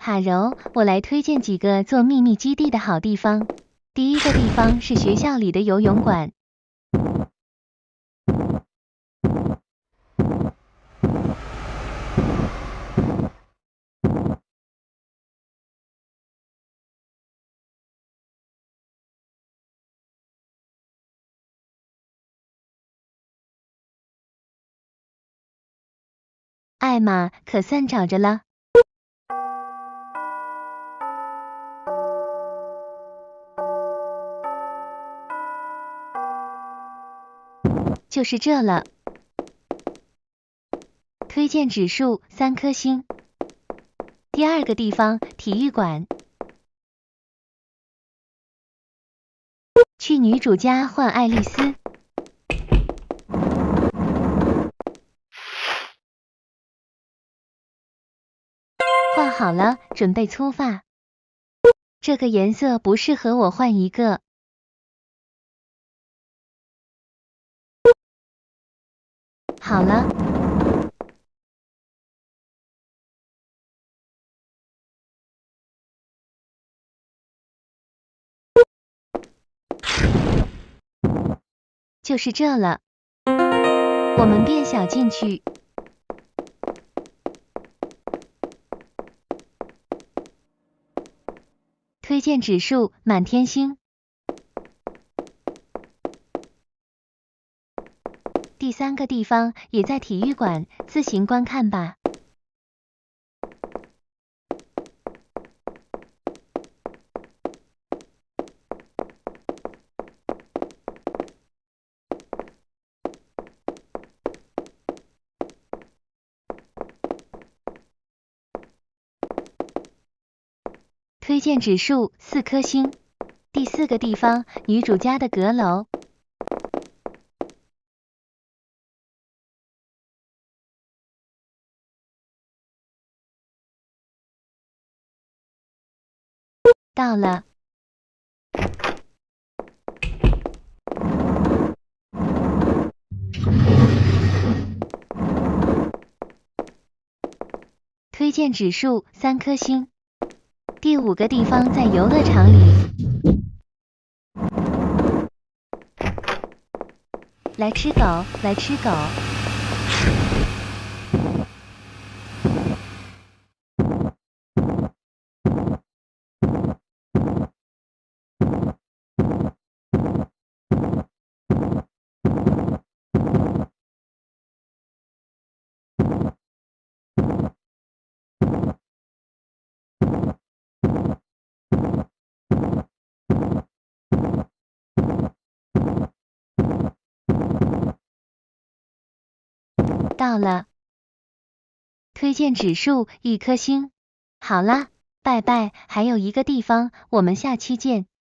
哈柔，我来推荐几个做秘密基地的好地方。第一个地方是学校里的游泳馆。艾玛，可算找着了。就是这了。推荐指数3颗星。第二个地方，体育馆。去女主家换爱丽丝。画好了，准备出发。这个颜色不适合我，换一个。好了。就是这了。我们变小进去。推荐指数满天星。第三个地方也在体育馆，自行观看吧。推荐指数4颗星。第四个地方，女主家的阁楼。到了。推荐指数3颗星。第五个地方在游乐场里。来吃狗，来吃狗。到了。推荐指数1颗星。好啦，拜拜，还有一个地方，我们下期见。